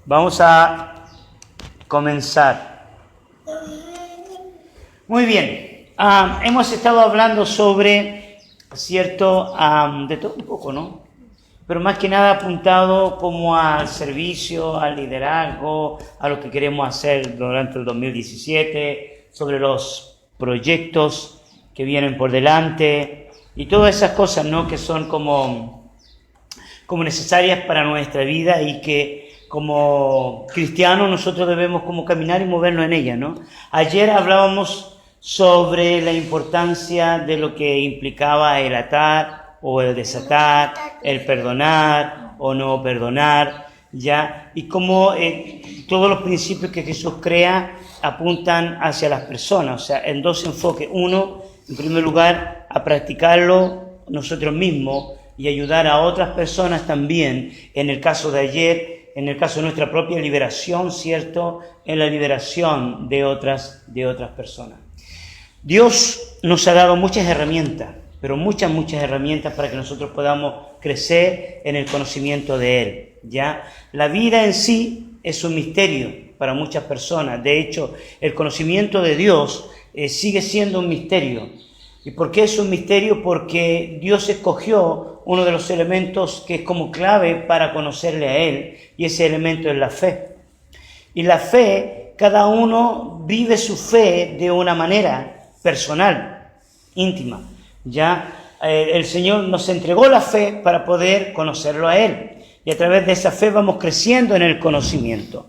Vamos a comenzar. Muy bien. Hemos estado hablando sobre, ¿cierto? De todo un poco, ¿no? Pero más que nada apuntado como al servicio, al liderazgo, a lo que queremos hacer durante el 2017, sobre los proyectos que vienen por delante y todas esas cosas, ¿no? Que son como necesarias para nuestra vida y que como cristianos nosotros debemos como caminar y movernos en ella, ¿no? Ayer hablábamos sobre la importancia de lo que implicaba el atar o el desatar, el perdonar o no perdonar, ¿ya? Y cómo todos los principios que Jesús crea apuntan hacia las personas, o sea, en dos enfoques. Uno, en primer lugar, a practicarlo nosotros mismos y ayudar a otras personas también, en el caso de ayer, en el caso de nuestra propia liberación, ¿cierto? En la liberación de otras personas. Dios nos ha dado muchas herramientas, pero muchas herramientas para que nosotros podamos crecer en el conocimiento de Él, ¿ya? La vida en sí es un misterio para muchas personas. De hecho, el conocimiento de Dios sigue siendo un misterio. ¿Y por qué es un misterio? Porque Dios escogió uno de los elementos que es como clave para conocerle a Él, y ese elemento es la fe. Y la fe, cada uno vive su fe de una manera personal, íntima. Ya el Señor nos entregó la fe para poder conocerlo a Él, y a través de esa fe vamos creciendo en el conocimiento.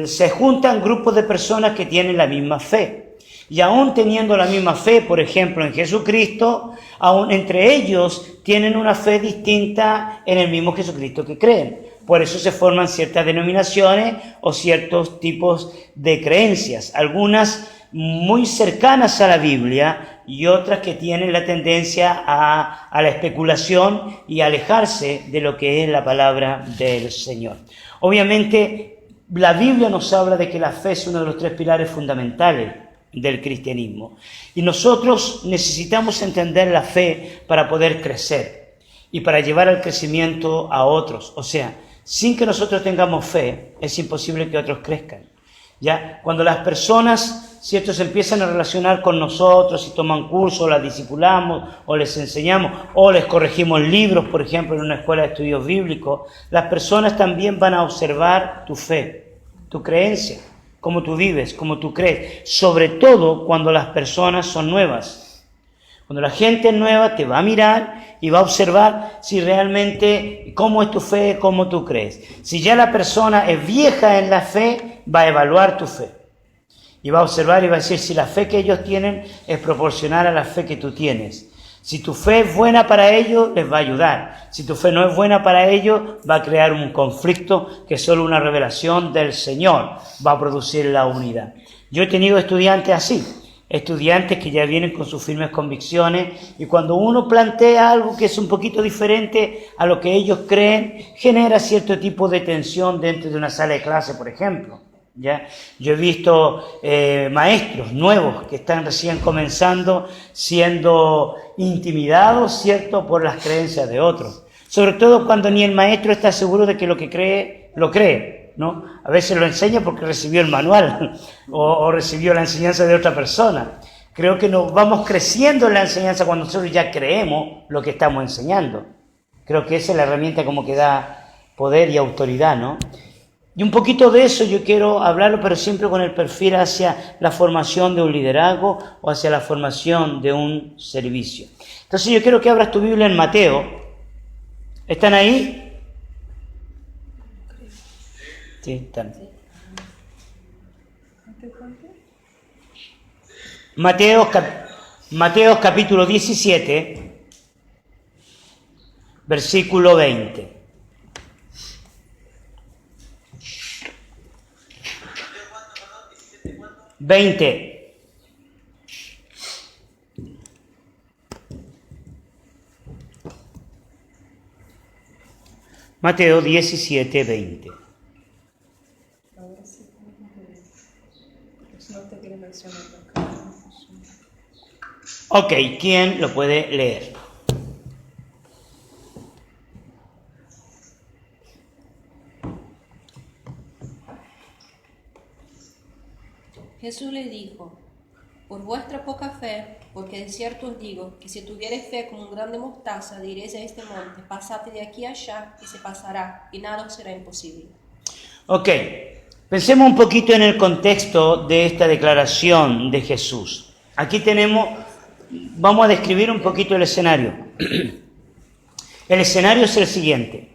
Se juntan grupos de personas que tienen la misma fe. Y aún teniendo la misma fe, por ejemplo, en Jesucristo, aún entre ellos tienen una fe distinta en el mismo Jesucristo que creen. Por eso se forman ciertas denominaciones o ciertos tipos de creencias, algunas muy cercanas a la Biblia y otras que tienen la tendencia a la especulación y a alejarse de lo que es la palabra del Señor. Obviamente, la Biblia nos habla de que la fe es uno de los tres pilares fundamentales del cristianismo. Y nosotros necesitamos entender la fe para poder crecer y para llevar al crecimiento a otros. O sea, sin que nosotros tengamos fe, es imposible que otros crezcan. ¿Ya? Cuando las personas, ¿cierto?, se empiezan a relacionar con nosotros y toman cursos, las discipulamos o les enseñamos o les corregimos libros, por ejemplo, en una escuela de estudios bíblicos, las personas también van a observar tu fe, tu creencia, cómo tú vives, cómo tú crees, sobre todo cuando las personas son nuevas. Cuando la gente es nueva te va a mirar y va a observar si realmente cómo es tu fe, cómo tú crees. Si ya la persona es vieja en la fe, va a evaluar tu fe. Y va a observar y va a decir si la fe que ellos tienen es proporcional a la fe que tú tienes. Si tu fe es buena para ellos, les va a ayudar. Si tu fe no es buena para ellos, va a crear un conflicto que solo una revelación del Señor va a producir la unidad. Yo he tenido estudiantes así, estudiantes que ya vienen con sus firmes convicciones, y cuando uno plantea algo que es un poquito diferente a lo que ellos creen, genera cierto tipo de tensión dentro de una sala de clase, por ejemplo. ¿Ya? Yo he visto maestros nuevos que están recién comenzando siendo intimidados, ¿cierto?, por las creencias de otros. Sobre todo cuando ni el maestro está seguro de que lo que cree, lo cree, ¿no? A veces lo enseña porque recibió el manual o recibió la enseñanza de otra persona. Creo que nos vamos creciendo en la enseñanza cuando nosotros ya creemos lo que estamos enseñando. Creo que esa es la herramienta como que da poder y autoridad, ¿no? Y un poquito de eso yo quiero hablarlo, pero siempre con el perfil hacia la formación de un liderazgo o hacia la formación de un servicio. Entonces yo quiero que abras tu Biblia en Mateo. ¿Están ahí? Sí, están. Mateo capítulo 17, versículo 20. Mateo 17, 20. Ok, ¿quién lo puede leer? Jesús les dijo: por vuestra poca fe, porque de cierto os digo, que si tuviereis fe como un grano de mostaza, diréis a este monte: pasate de aquí a allá, y se pasará, y nada os será imposible. Ok, pensemos un poquito en el contexto de esta declaración de Jesús. Aquí vamos a describir un poquito el escenario. El escenario es el siguiente.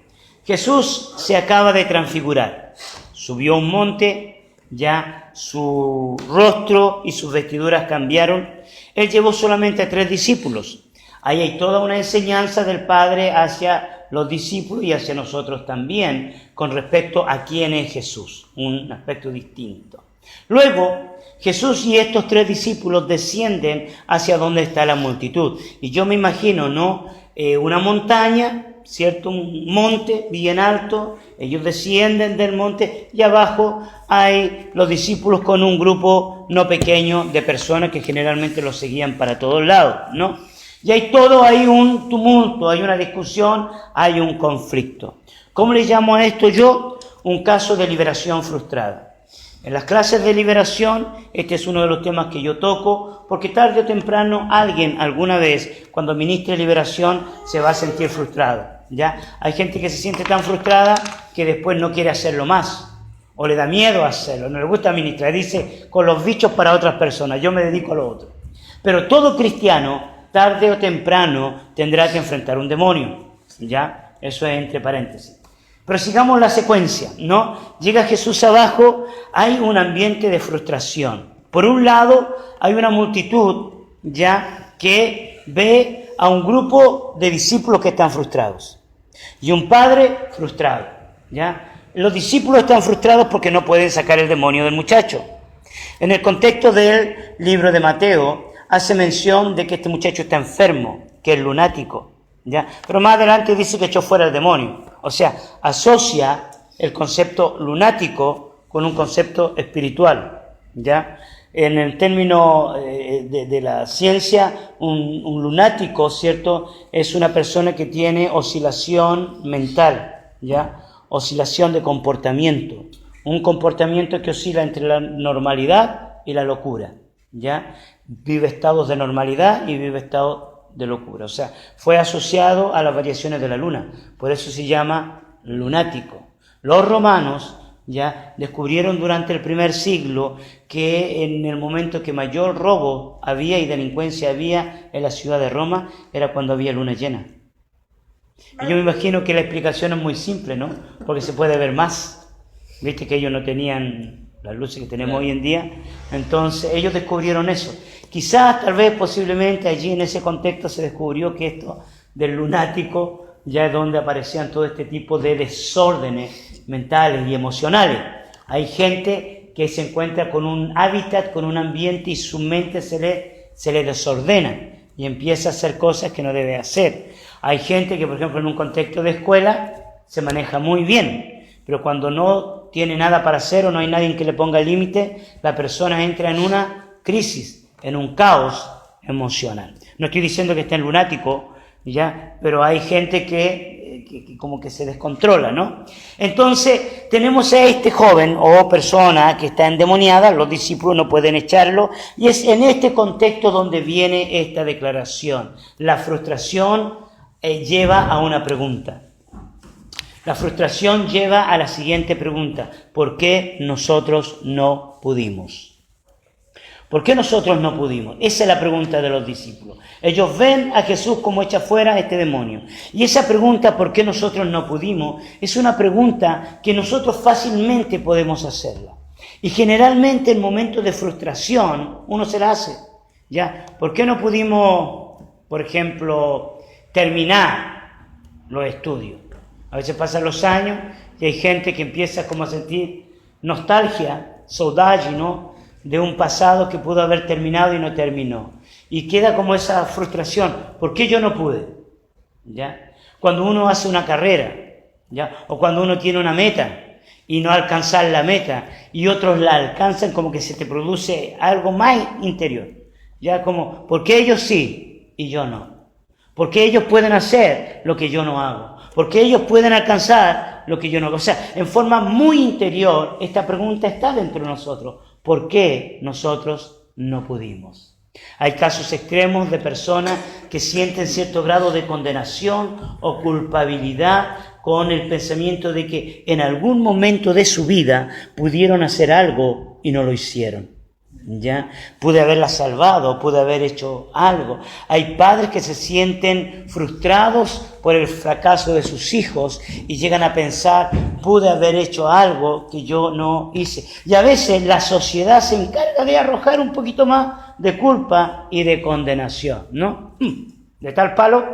Jesús se acaba de transfigurar, subió a un monte, ya su rostro y sus vestiduras cambiaron. Él llevó solamente a 3 discípulos. Ahí hay toda una enseñanza del Padre hacia los discípulos y hacia nosotros también, con respecto a quién es Jesús, un aspecto distinto. Luego, Jesús y estos 3 discípulos descienden hacia donde está la multitud. Y yo me imagino, ¿no? Una montaña, ¿cierto? Un monte bien alto, ellos descienden del monte y abajo hay los discípulos con un grupo no pequeño de personas que generalmente los seguían para todos lados, ¿no? Y hay hay un tumulto, hay una discusión, hay un conflicto. ¿Cómo le llamo a esto yo? Un caso de liberación frustrada. En las clases de liberación, este es uno de los temas que yo toco, porque tarde o temprano alguien, alguna vez, cuando ministre liberación, se va a sentir frustrado, ¿ya? Hay gente que se siente tan frustrada que después no quiere hacerlo más, o le da miedo hacerlo, no le gusta ministrar, dice, con los bichos para otras personas, yo me dedico a lo otro. Pero todo cristiano, tarde o temprano, tendrá que enfrentar un demonio, ¿ya? Eso es entre paréntesis. Pero sigamos la secuencia, ¿no? Llega Jesús abajo, hay un ambiente de frustración. Por un lado, hay una multitud ya que ve a un grupo de discípulos que están frustrados. Y un padre frustrado, ¿ya? Los discípulos están frustrados porque no pueden sacar el demonio del muchacho. En el contexto del libro de Mateo, hace mención de que este muchacho está enfermo, que es lunático, ¿ya? Pero más adelante dice que echó fuera el demonio. O sea, asocia el concepto lunático con un concepto espiritual, ¿ya? En el término de la ciencia, un lunático, ¿cierto?, es una persona que tiene oscilación mental, ¿ya? Oscilación de comportamiento. Un comportamiento que oscila entre la normalidad y la locura, ¿ya? Vive estados de normalidad y vive estados de locura. O sea, fue asociado a las variaciones de la luna. Por eso se llama lunático. Los romanos ya descubrieron durante el primer siglo que en el momento que mayor robo había y delincuencia había en la ciudad de Roma era cuando había luna llena. Y yo me imagino que la explicación es muy simple, ¿no? Porque se puede ver más. Viste que ellos no tenían las luces que tenemos hoy en día. Entonces ellos descubrieron eso. Quizás, tal vez, posiblemente allí en ese contexto se descubrió que esto del lunático ya es donde aparecían todo este tipo de desórdenes mentales y emocionales. Hay gente que se encuentra con un hábitat, con un ambiente y su mente se le desordena y empieza a hacer cosas que no debe hacer. Hay gente que, por ejemplo, en un contexto de escuela se maneja muy bien, pero cuando no tiene nada para hacer o no hay nadie que le ponga límite, la persona entra en una crisis, en un caos emocional. No estoy diciendo que esté en lunático, ¿ya? Pero hay gente que como que se descontrola, ¿no? Entonces, tenemos a este joven o persona que está endemoniada, los discípulos no pueden echarlo, y es en este contexto donde viene esta declaración. La frustración lleva a una pregunta. La frustración lleva a la siguiente pregunta: ¿por qué nosotros no pudimos? ¿Por qué nosotros no pudimos? Esa es la pregunta de los discípulos. Ellos ven a Jesús como echa fuera a este demonio. Y esa pregunta, ¿por qué nosotros no pudimos?, es una pregunta que nosotros fácilmente podemos hacerla. Y generalmente en momentos de frustración uno se la hace, ¿ya? ¿Por qué no pudimos, por ejemplo, terminar los estudios? A veces pasan los años y hay gente que empieza como a sentir nostalgia, saudade, ¿no?, de un pasado que pudo haber terminado y no terminó. Y queda como esa frustración. ¿Por qué yo no pude? ¿Ya? Cuando uno hace una carrera, ¿ya? O cuando uno tiene una meta y no alcanzar la meta y otros la alcanzan, como que se te produce algo más interior. ¿Ya? Como, ¿por qué ellos sí y yo no? ¿Por qué ellos pueden hacer lo que yo no hago? ¿Por qué ellos pueden alcanzar lo que yo no hago? O sea, en forma muy interior, esta pregunta está dentro de nosotros. ¿por qué nosotros no pudimos? Hay casos extremos de personas que sienten cierto grado de condenación o culpabilidad con el pensamiento de que en algún momento de su vida pudieron hacer algo y no lo hicieron. ¿Ya? Pude haberla salvado, pude haber hecho algo. Hay padres que se sienten frustrados por el fracaso de sus hijos y llegan a pensar, pude haber hecho algo que yo no hice. Y a veces la sociedad se encarga de arrojar un poquito más de culpa y de condenación, ¿no? De tal palo,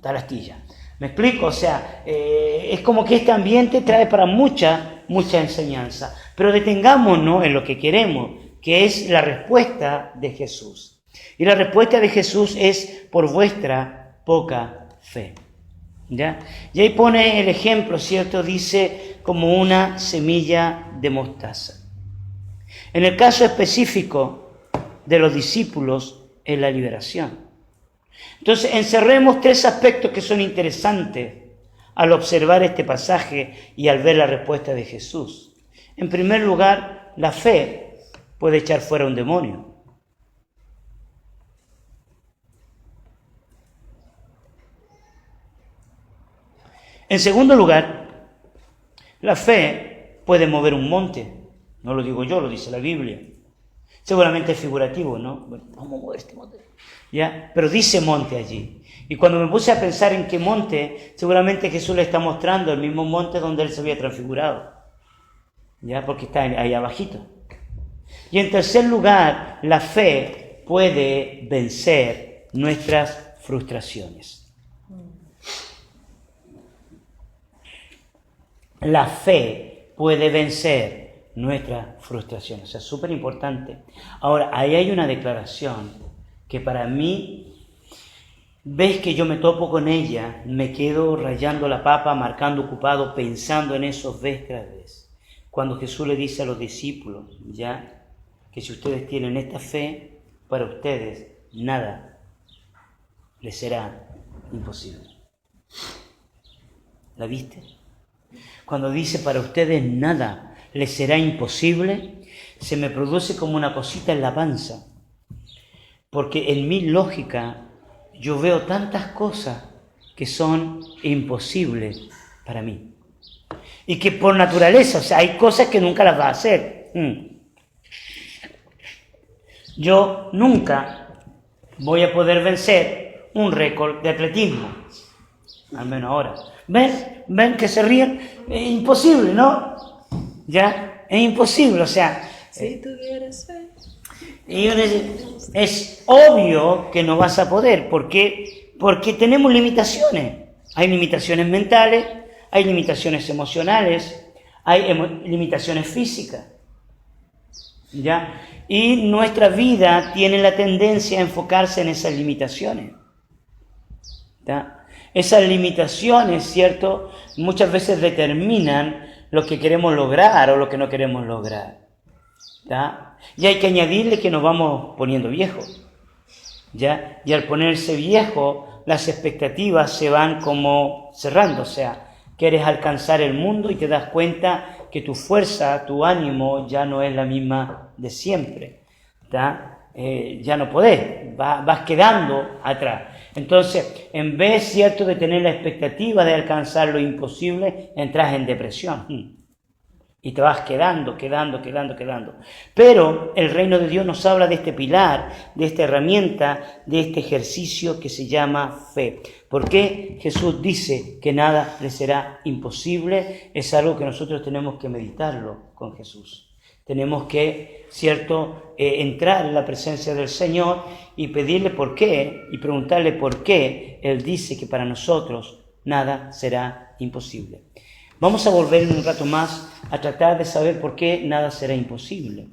tal astilla. ¿Me explico? O sea, es como que este ambiente trae para mucha enseñanza. Pero detengámonos en lo que queremos, que es la respuesta de Jesús. Y la respuesta de Jesús es por vuestra poca fe. ¿Ya? Y ahí pone el ejemplo, ¿cierto? Dice como una semilla de mostaza. En el caso específico de los discípulos es la liberación. Entonces, encerremos 3 aspectos que son interesantes al observar este pasaje y al ver la respuesta de Jesús. En primer lugar, la fe puede echar fuera un demonio. En segundo lugar, la fe puede mover un monte. No lo digo yo, lo dice la Biblia. Seguramente es figurativo, ¿no? Bueno, vamos a mover este monte. ¿Ya? Pero dice monte allí. Y cuando me puse a pensar en qué monte, seguramente Jesús le está mostrando el mismo monte donde él se había transfigurado. ¿Ya? Porque está ahí abajito. Y en tercer lugar, la fe puede vencer nuestras frustraciones. La fe puede vencer nuestras frustraciones. O sea, es súper importante. Ahora, ahí hay una declaración que para mí, ves que yo me topo con ella, me quedo rayando la papa, marcando ocupado, pensando en esos vez tras vez. Cuando Jesús le dice a los discípulos, ya, que si ustedes tienen esta fe, para ustedes nada les será imposible. ¿La viste? Cuando dice para ustedes nada les será imposible, se me produce como una cosita en la panza. Porque en mi lógica yo veo tantas cosas que son imposibles para mí. Y que por naturaleza, o sea, hay cosas que nunca las va a hacer. Yo nunca voy a poder vencer un récord de atletismo. Al menos ahora. ¿Ven que se ríen? Es imposible, ¿no? ¿Ya? Es imposible, o sea... Si tuvieras fe. Y es obvio que no vas a poder. ¿Por qué? Porque tenemos limitaciones. Hay limitaciones mentales, hay limitaciones emocionales, hay limitaciones físicas. ¿Ya? Y nuestra vida tiene la tendencia a enfocarse en esas limitaciones. ¿Ya? Esas limitaciones, ¿cierto? Muchas veces determinan lo que queremos lograr o lo que no queremos lograr. ¿Ya? Y hay que añadirle que nos vamos poniendo viejos. ¿Ya? Y al ponerse viejo, las expectativas se van como cerrando. O sea, quieres alcanzar el mundo y te das cuenta que tu fuerza, tu ánimo ya no es la misma de siempre. ¿Ya? Ya no podés, vas quedando atrás. Entonces, en vez, cierto, de tener la expectativa de alcanzar lo imposible, entras en depresión. Y te vas quedando. Pero el reino de Dios nos habla de este pilar, de esta herramienta, de este ejercicio que se llama fe. ¿Por qué Jesús dice que nada le será imposible? Es algo que nosotros tenemos que meditarlo con Jesús. Tenemos que, cierto, entrar en la presencia del Señor y pedirle por qué, y preguntarle por qué Él dice que para nosotros nada será imposible. Vamos a volver en un rato más a tratar de saber por qué nada será imposible,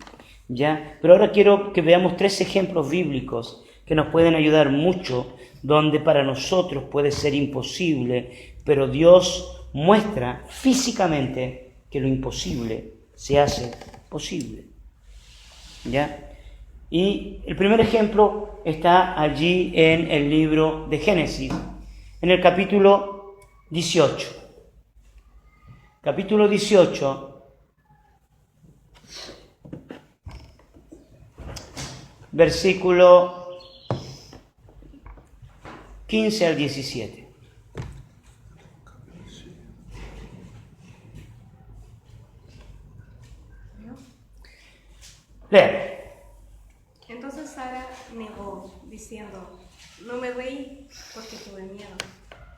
¿ya? Pero ahora quiero que veamos 3 ejemplos bíblicos que nos pueden ayudar mucho, donde para nosotros puede ser imposible, pero Dios muestra físicamente que lo imposible se hace posible, ¿ya? Y el primer ejemplo está allí en el libro de Génesis, en el capítulo 18. Capítulo 18, versículo 15 al 17. Lea. Entonces Sara negó, diciendo, no me reí porque tuve miedo.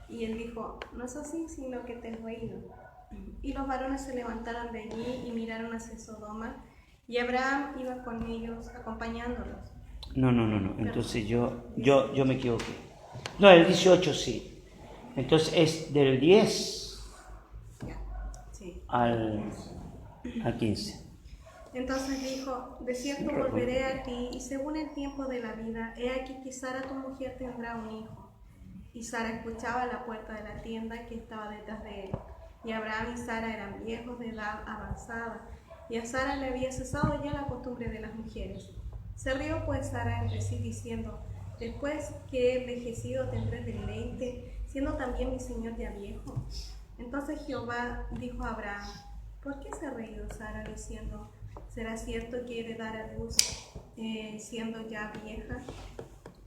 Y él dijo, no es así, sino que te has reído. Y los varones se levantaron de allí y miraron hacia Sodoma, y Abraham iba con ellos acompañándolos. No. Entonces yo me equivoqué. No, el 18 sí. Entonces es del 10 Sí. al 15. Entonces dijo, de cierto volveré a ti, y según el tiempo de la vida, he aquí que Sara tu mujer tendrá un hijo. Y Sara escuchaba a la puerta de la tienda que estaba detrás de él. Y Abraham y Sara eran viejos de edad avanzada, y a Sara le había cesado ya la costumbre de las mujeres. Se rió pues Sara entre sí diciendo, después que he envejecido tendré deleite, siendo también mi señor ya viejo. Entonces Jehová dijo a Abraham, ¿por qué se ha reído Sara diciendo, será cierto que he de dar a luz siendo ya vieja?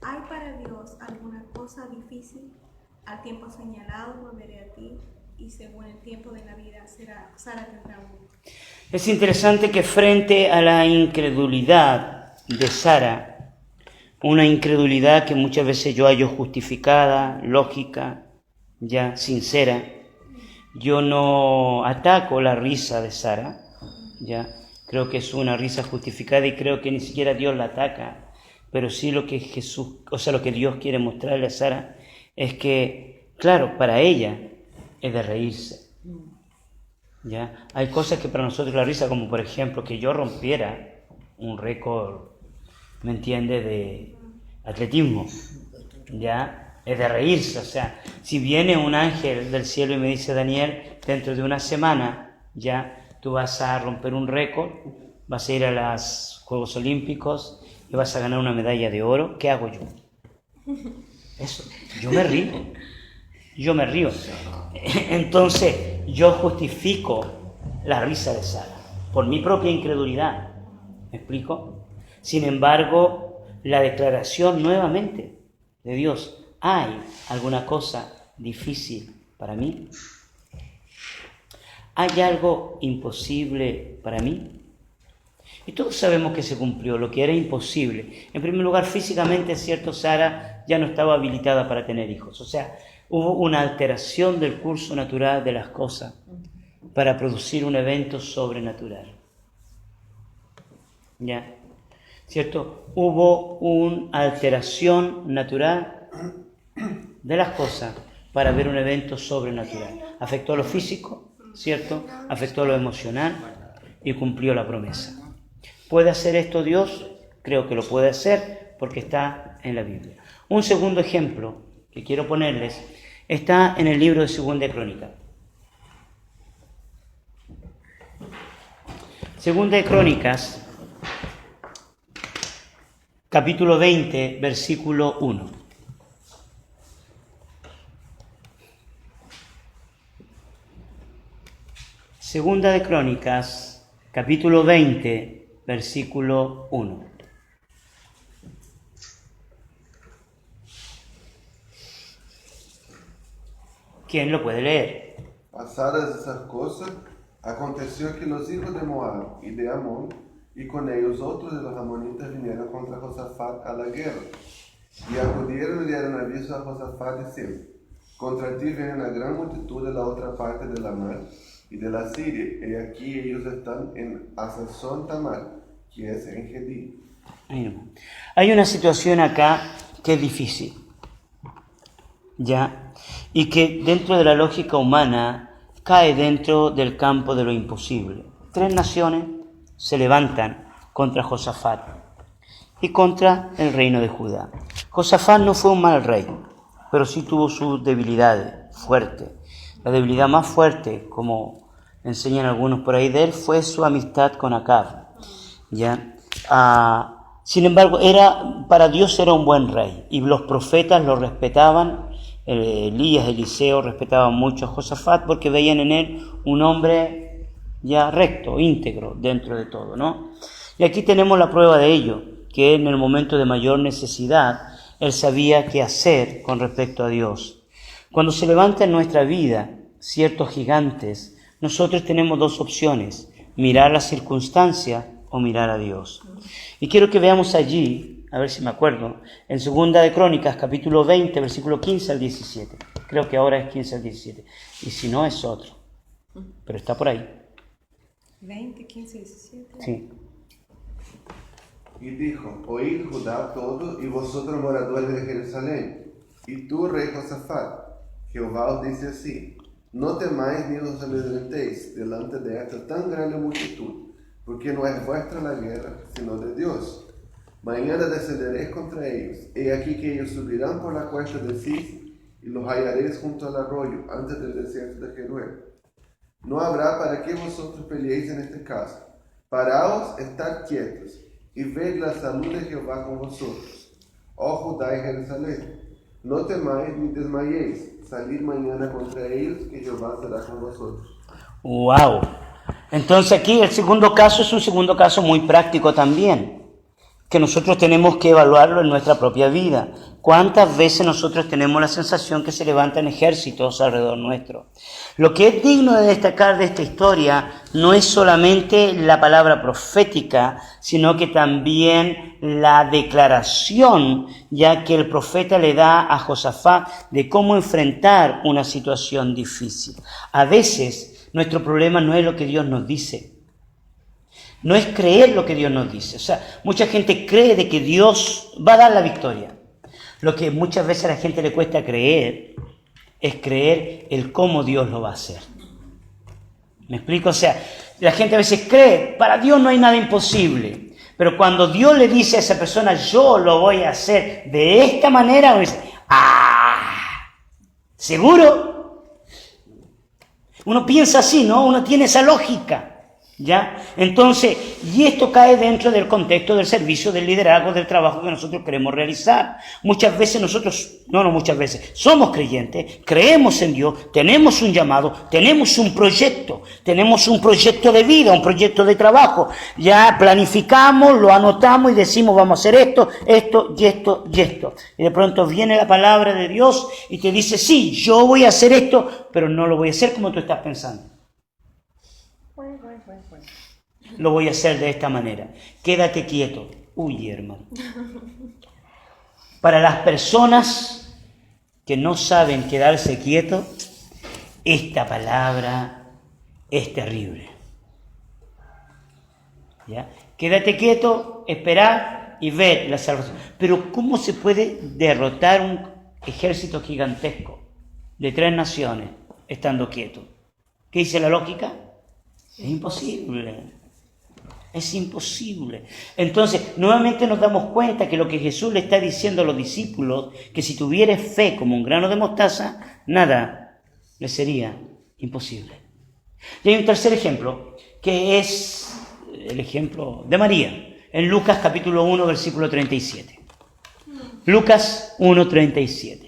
¿Hay para Dios alguna cosa difícil? Al tiempo señalado volveré a ti, y según el tiempo de la vida Sara tendrá un hijo. Es interesante que frente a la incredulidad de Sara, una incredulidad que muchas veces yo hallo justificada, lógica, ya sincera, yo no ataco la risa de Sara, ya creo que es una risa justificada y creo que ni siquiera Dios la ataca, pero sí lo que lo que Dios quiere mostrarle a Sara es que, claro, para ella es de reírse. ¿Ya? Hay cosas que para nosotros la risa, como por ejemplo que yo rompiera un récord, ¿me entiende?, de atletismo, ¿ya? Es de reírse. O sea, si viene un ángel del cielo y me dice, Daniel, dentro de una semana, ya, tú vas a romper un récord, vas a ir a los Juegos Olímpicos y vas a ganar una medalla de oro, ¿qué hago yo? Eso, yo me río. Entonces, yo justifico la risa de Sara por mi propia incredulidad. ¿Me explico? Sin embargo, la declaración nuevamente de Dios, ¿hay alguna cosa difícil para mí? ¿Hay algo imposible para mí? Y todos sabemos que se cumplió lo que era imposible. En primer lugar, físicamente, es cierto, Sara ya no estaba habilitada para tener hijos. O sea, hubo una alteración del curso natural de las cosas para producir un evento sobrenatural. ¿Ya? ¿Cierto? Hubo una alteración natural de las cosas para ver un evento sobrenatural. Afectó lo físico, ¿cierto? Afectó lo emocional y cumplió la promesa. ¿Puede hacer esto Dios? Creo que lo puede hacer porque está en la Biblia. Un segundo ejemplo que quiero ponerles está en el libro de Segunda de Crónicas. Segunda de Crónicas, capítulo 20, versículo 1. Segunda de Crónicas, capítulo 20, versículo 1. ¿Quién lo puede leer? Pasadas esas cosas, aconteció que los hijos de Moab y de Amón, y con ellos otros de los amonitas, vinieron contra Josafat a la guerra. Y acudieron y dieron aviso a Josafat diciendo, contra ti viene una gran multitud de la otra parte de la mar y de la Siria, y aquí ellos están en Hazazón Tamar, que es en Gedí. Hay una situación acá que es difícil, ¿ya? Y que dentro de la lógica humana cae dentro del campo de lo imposible. 3 naciones se levantan contra Josafat y contra el reino de Judá. Josafat no fue un mal rey, pero sí tuvo sus debilidades fuertes. La debilidad más fuerte, como enseñan algunos por ahí de él, fue su amistad con Acab, ¿ya? Sin embargo, para Dios era un buen rey y los profetas lo respetaban. Elías, Eliseo respetaban mucho a Josafat porque veían en él un hombre ya recto, íntegro dentro de todo, ¿no? Y aquí tenemos la prueba de ello, que en el momento de mayor necesidad, él sabía qué hacer con respecto a Dios. Cuando se levanta en nuestra vida ciertos gigantes, nosotros tenemos dos opciones: mirar la circunstancia o mirar a Dios. Y quiero que veamos allí, a ver si me acuerdo, en 2 de Crónicas, capítulo 20, versículo 15 al 17. Creo que ahora es 15 al 17. Y si no, es otro. Pero está por ahí. 20, 15, 17. Sí. Y dijo: Oíd Judá todo, y vosotros moradores de Jerusalén, y tú, rey Josafat, Jehová os dice así: no temáis ni os amedrentéis delante de esta tan grande multitud, porque no es vuestra la guerra, sino de Dios. Mañana descenderéis contra ellos, he aquí que ellos subirán por la cuesta de Cis, y los hallaréis junto al arroyo, antes del desierto de Jeruel. No habrá para qué vosotros peleéis en este caso. Paraos, estad quietos, y ved la salud de Jehová con vosotros. Oh Judá y Jerusalén, no temáis ni desmayéis, salid mañana contra ellos, que Jehová será con vosotros. ¡Wow! Entonces aquí el segundo caso es un segundo caso muy práctico también, que nosotros tenemos que evaluarlo en nuestra propia vida. ¿Cuántas veces nosotros tenemos la sensación que se levantan ejércitos alrededor nuestro? Lo que es digno de destacar de esta historia no es solamente la palabra profética, sino que también la declaración, ya que el profeta le da a Josafat de cómo enfrentar una situación difícil. A veces nuestro problema no es lo que Dios nos dice. No es creer lo que Dios nos dice. O sea, mucha gente cree de que Dios va a dar la victoria. Lo que muchas veces a la gente le cuesta creer es creer el cómo Dios lo va a hacer. ¿Me explico? O sea, la gente a veces cree, para Dios no hay nada imposible. Pero cuando Dios le dice a esa persona, yo lo voy a hacer de esta manera, uno dice, ¿seguro? Uno piensa así, ¿no? Uno tiene esa lógica. ¿Ya? Entonces, y esto cae dentro del contexto del servicio, del liderazgo, del trabajo que nosotros queremos realizar. Muchas veces muchas veces, somos creyentes, creemos en Dios, tenemos un llamado, tenemos un proyecto de vida, un proyecto de trabajo. Ya planificamos, lo anotamos y decimos, vamos a hacer esto, esto y esto y esto. Y de pronto viene la palabra de Dios y te dice, sí, yo voy a hacer esto, pero no lo voy a hacer como tú estás pensando. Lo voy a hacer de esta manera. Quédate quieto. Uy, hermano. Para las personas que no saben quedarse quietos, esta palabra es terrible. ¿Ya? Quédate quieto, esperar y ver la salvación. Pero ¿cómo se puede derrotar un ejército gigantesco de 3 naciones estando quieto? ¿Qué dice la lógica? Es imposible. Es imposible. Entonces, nuevamente nos damos cuenta que lo que Jesús le está diciendo a los discípulos, que si tuvieres fe como un grano de mostaza, nada le sería imposible. Y hay un tercer ejemplo, que es el ejemplo de María, en Lucas capítulo 1, versículo 37. Lucas 1, 37.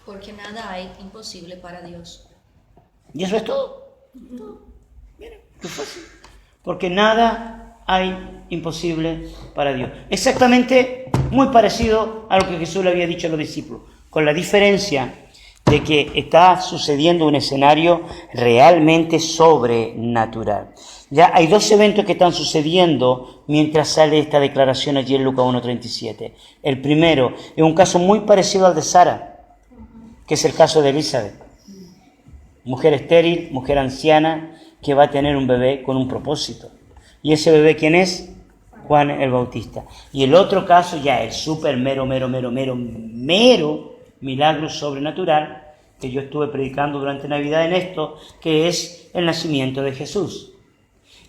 Porque nada hay imposible para Dios. ¿Y eso es todo? Miren, qué fácil. Porque nada hay imposible para Dios. Exactamente muy parecido a lo que Jesús le había dicho a los discípulos, con la diferencia de que está sucediendo un escenario realmente sobrenatural. Ya hay 2 eventos que están sucediendo mientras sale esta declaración allí en Lucas 1:37. El primero es un caso muy parecido al de Sara, que es el caso de Elizabeth, mujer estéril, mujer anciana, que va a tener un bebé con un propósito. ¿Y ese bebé quién es? Juan el Bautista. Y el otro caso, ya el súper mero milagro sobrenatural, que yo estuve predicando durante Navidad en esto, que es el nacimiento de Jesús.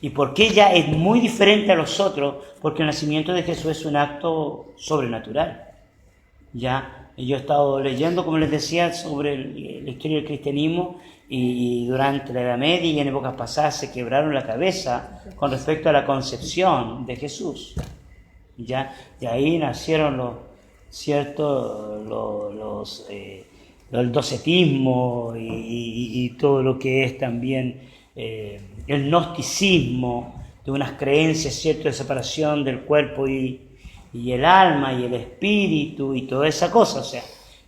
¿Y por qué ya es muy diferente a los otros? Porque el nacimiento de Jesús es un acto sobrenatural. Ya Y yo he estado leyendo, como les decía, sobre la historia del cristianismo y durante la Edad Media y en épocas pasadas se quebraron la cabeza con respecto a la concepción de Jesús. ¿Ya? Y ahí nacieron el docetismo y todo lo que es también el gnosticismo, de unas creencias, ¿cierto?, de separación del cuerpo y el alma y el espíritu y toda esa cosa. O sea,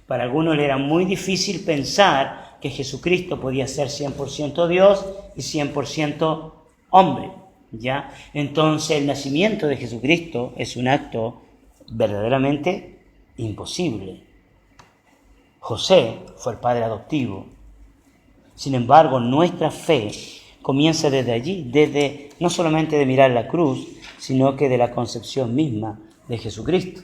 para algunos le era muy difícil pensar que Jesucristo podía ser 100% Dios y 100% hombre, ¿ya? Entonces el nacimiento de Jesucristo es un acto verdaderamente imposible. José fue el padre adoptivo. Sin embargo, nuestra fe comienza desde allí, desde no solamente de mirar la cruz, sino que de la concepción misma de Jesucristo,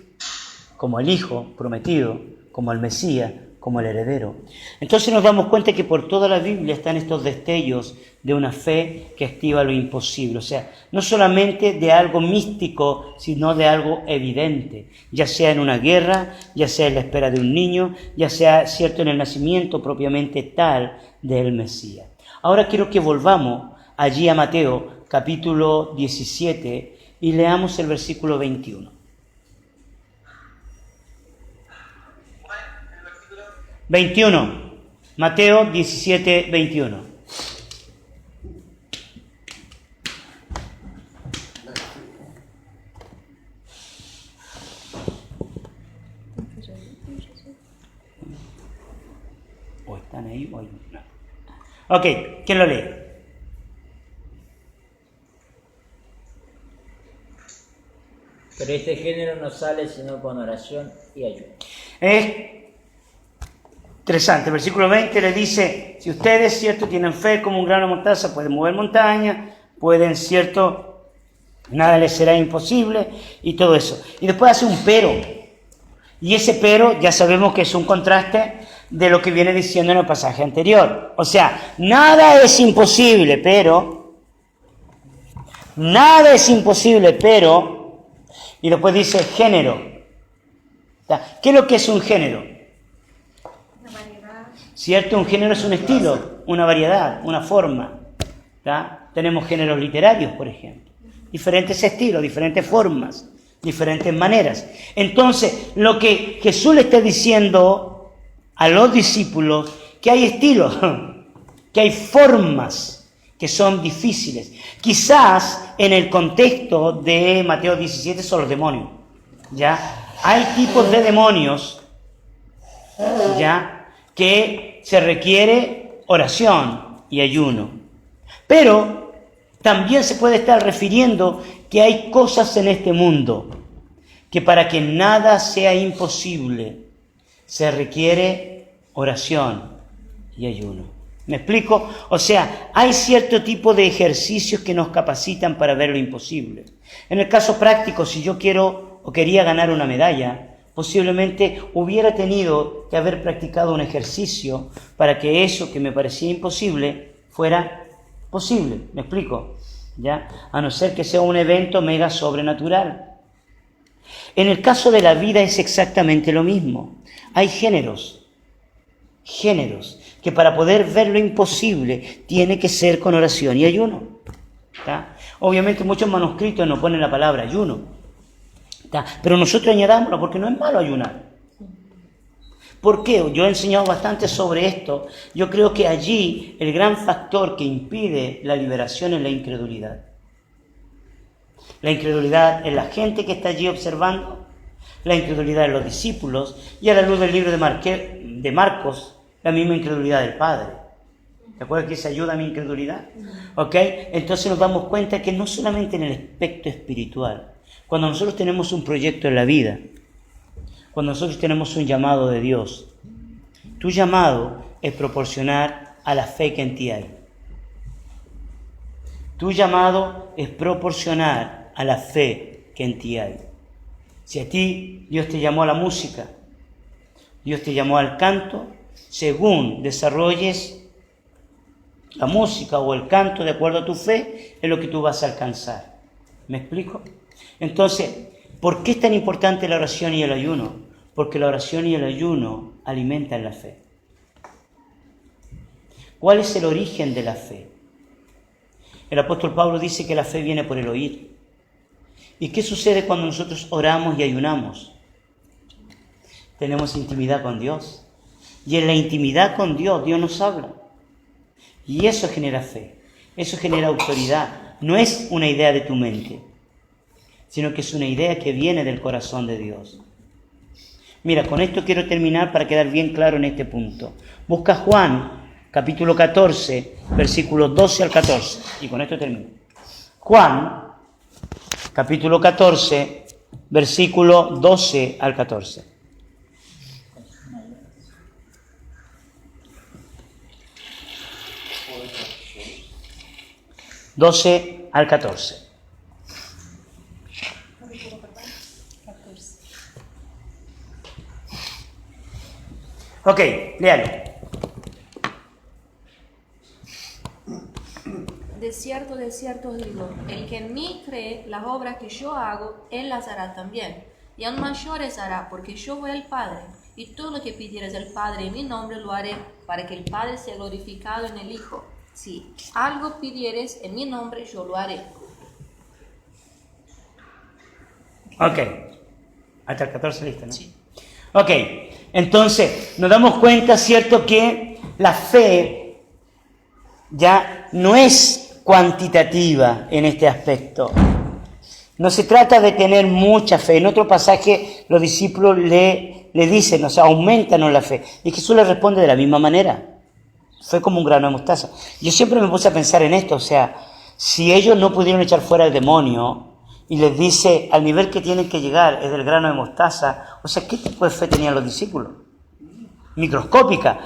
como el Hijo prometido, como el Mesías, como el heredero. Entonces nos damos cuenta que por toda la Biblia están estos destellos de una fe que activa lo imposible. O sea, no solamente de algo místico, sino de algo evidente, ya sea en una guerra, ya sea en la espera de un niño, ya sea, cierto, en el nacimiento propiamente tal del Mesías. Ahora quiero que volvamos allí a Mateo, capítulo 17, y leamos el versículo 21. 21, Mateo 17, 21. ¿O están ahí o hay no? Ok, ¿quién lo lee? Pero este género no sale sino con oración y ayuno. Es interesante, el versículo 20 le dice, si ustedes, cierto, tienen fe como un grano de mostaza, pueden mover montañas, pueden, cierto, nada les será imposible y todo eso. Y después hace un pero, y ese pero ya sabemos que es un contraste de lo que viene diciendo en el pasaje anterior. O sea, nada es imposible, pero, y después dice género. ¿Qué es lo que es un género? ¿Cierto? Un género es un estilo, una variedad, una forma. ¿Tá? Tenemos géneros literarios, por ejemplo. Diferentes estilos, diferentes formas, diferentes maneras. Entonces, lo que Jesús le está diciendo a los discípulos, que hay estilos, que hay formas que son difíciles. Quizás en el contexto de Mateo 17 son los demonios. ¿Ya? Hay tipos de demonios, ¿ya?, que se requiere oración y ayuno. Pero también se puede estar refiriendo que hay cosas en este mundo que para que nada sea imposible se requiere oración y ayuno. ¿Me explico? O sea, hay cierto tipo de ejercicios que nos capacitan para ver lo imposible. En el caso práctico, si yo quiero o quería ganar una medalla, posiblemente hubiera tenido que haber practicado un ejercicio para que eso que me parecía imposible fuera posible. ¿Me explico? ¿Ya? A no ser que sea un evento mega sobrenatural. En el caso de la vida es exactamente lo mismo. Hay géneros que para poder ver lo imposible tiene que ser con oración y ayuno. ¿Tá? Obviamente muchos manuscritos no ponen la palabra ayuno. Pero nosotros añadámoslo porque no es malo ayunar. ¿Por qué? Yo he enseñado bastante sobre esto. Yo creo que allí el gran factor que impide la liberación es la incredulidad. La incredulidad en la gente que está allí observando, la incredulidad en los discípulos y a la luz del libro de Marcos, la misma incredulidad del Padre. ¿Te acuerdas que se ayuda a mi incredulidad? ¿Ok? Entonces nos damos cuenta que no solamente en el aspecto espiritual, cuando nosotros tenemos un proyecto en la vida, cuando nosotros tenemos un llamado de Dios, tu llamado es proporcionar a la fe que en ti hay. Tu llamado es proporcionar a la fe que en ti hay. Si a ti Dios te llamó a la música, Dios te llamó al canto, según desarrolles la música o el canto de acuerdo a tu fe, es lo que tú vas a alcanzar. ¿Me explico? Entonces, ¿por qué es tan importante la oración y el ayuno? Porque la oración y el ayuno alimentan la fe. ¿Cuál es el origen de la fe? El apóstol Pablo dice que la fe viene por el oír. ¿Y qué sucede cuando nosotros oramos y ayunamos? Tenemos intimidad con Dios. Y en la intimidad con Dios, Dios nos habla. Y eso genera fe. Eso genera autoridad. No es una idea de tu mente, sino que es una idea que viene del corazón de Dios. Mira, con esto quiero terminar para quedar bien claro en este punto. Busca Juan, capítulo 14, versículos 12 al 14. Y con esto termino. Juan, capítulo 14, versículo 12 al 14. ...12 al 14. Ok, léalo. De cierto os digo, el que en mí cree, las obras que yo hago, él las hará también. Y aún mayores hará, porque yo voy al Padre. Y todo lo que pidieres del Padre en mi nombre lo haré, para que el Padre sea glorificado en el Hijo. Si algo pidieres en mi nombre, yo lo haré. Ok, hasta el 14 listo, ¿no? Sí. Ok, entonces nos damos cuenta, ¿cierto?, que la fe ya no es cuantitativa en este aspecto. No se trata de tener mucha fe. En otro pasaje los discípulos le dicen, o sea, aumentanos la fe. Y Jesús les responde de la misma manera. Fue como un grano de mostaza. Yo siempre me puse a pensar en esto, o sea, si ellos no pudieron echar fuera al demonio y les dice al nivel que tienen que llegar es del grano de mostaza, o sea, ¿qué tipo de fe tenían los discípulos? Microscópica.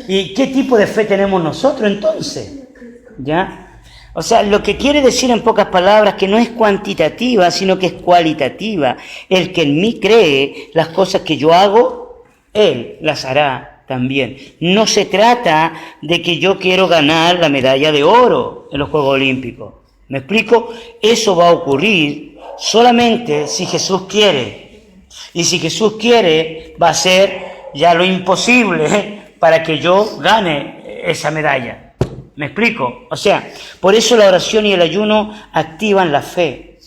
¿Y qué tipo de fe tenemos nosotros entonces? ¿Ya? O sea, lo que quiere decir en pocas palabras que no es cuantitativa, sino que es cualitativa. El que en mí cree, las cosas que yo hago, él las hará también. No se trata de que yo quiero ganar la medalla de oro en los Juegos Olímpicos. ¿Me explico? Eso va a ocurrir solamente si Jesús quiere. Y si Jesús quiere, va a ser ya lo imposible para que yo gane esa medalla. ¿Me explico? O sea, por eso la oración y el ayuno activan la fe.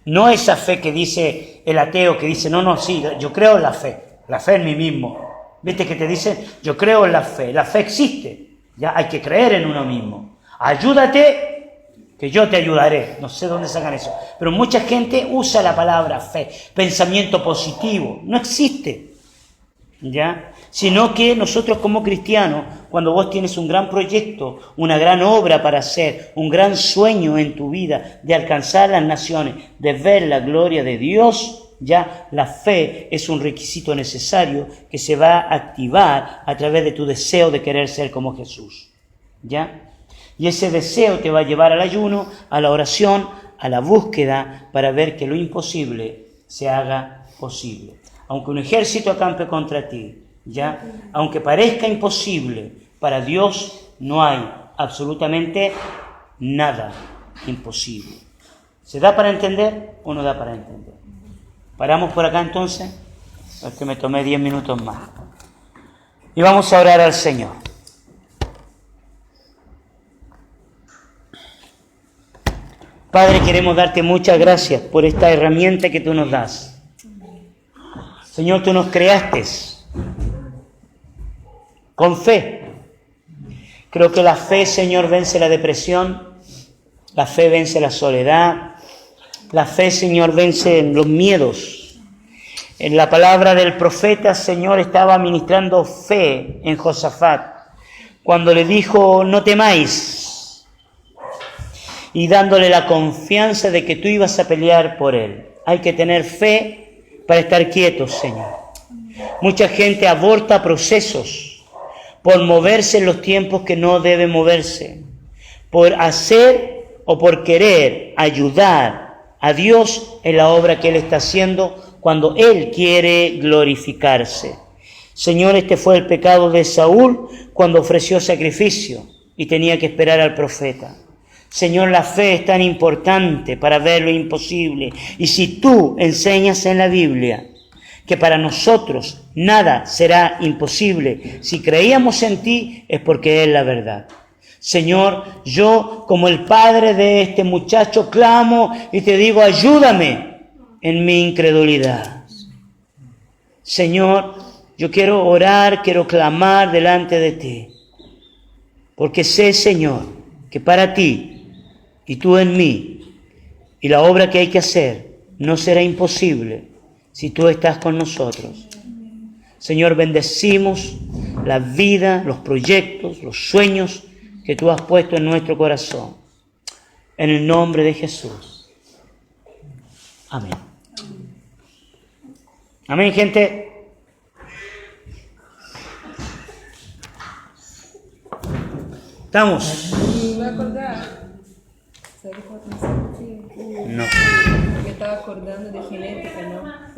No esa fe que dice el ateo, que dice, no, sí, yo creo en la fe en mí mismo. ¿Viste que te dicen? Yo creo en la fe existe, ya hay que creer en uno mismo. Ayúdate, que yo te ayudaré. No sé dónde sacan eso, pero mucha gente usa la palabra fe, pensamiento positivo, no existe, ¿ya? Sino que nosotros como cristianos, cuando vos tienes un gran proyecto, una gran obra para hacer, un gran sueño en tu vida de alcanzar las naciones, de ver la gloria de Dios, ya la fe es un requisito necesario que se va a activar a través de tu deseo de querer ser como Jesús, ¿ya? Y ese deseo te va a llevar al ayuno, a la oración, a la búsqueda para ver que lo imposible se haga posible. Aunque un ejército acampe contra ti, ¿ya? Aunque parezca imposible, para Dios no hay absolutamente nada imposible. ¿Se da para entender o no da para entender? Paramos por acá entonces, porque me tomé 10 minutos más. Y vamos a orar al Señor. Padre, queremos darte muchas gracias por esta herramienta que tú nos das. Señor, tú nos creaste con fe. Creo que la fe, Señor, vence la depresión, la fe vence la soledad, la fe, Señor, vence los miedos. En la palabra del profeta, Señor, estaba ministrando fe en Josafat, cuando le dijo, no temáis, y dándole la confianza de que tú ibas a pelear por él. Hay que tener fe para estar quietos, Señor. Mucha gente aborta procesos por moverse en los tiempos que no debe moverse, por hacer o por querer ayudar a Dios en la obra que Él está haciendo cuando Él quiere glorificarse. Señor, este fue el pecado de Saúl cuando ofreció sacrificio y tenía que esperar al profeta. Señor, la fe es tan importante para ver lo imposible. Y si tú enseñas en la Biblia que para nosotros nada será imposible. Si creíamos en ti es porque es la verdad. Señor, yo como el padre de este muchacho clamo y te digo, ayúdame en mi incredulidad. Señor, yo quiero orar, quiero clamar delante de ti, porque sé, Señor, que para ti y tú en mí, y la obra que hay que hacer no será imposible si tú estás con nosotros. Señor, bendecimos la vida, los proyectos, los sueños que tú has puesto en nuestro corazón. En el nombre de Jesús. Amén. Amén, gente. ¿Estamos? Y me acordar. ¿Sabes cuál canción? No. Me estaba acordando de genética, ¿no?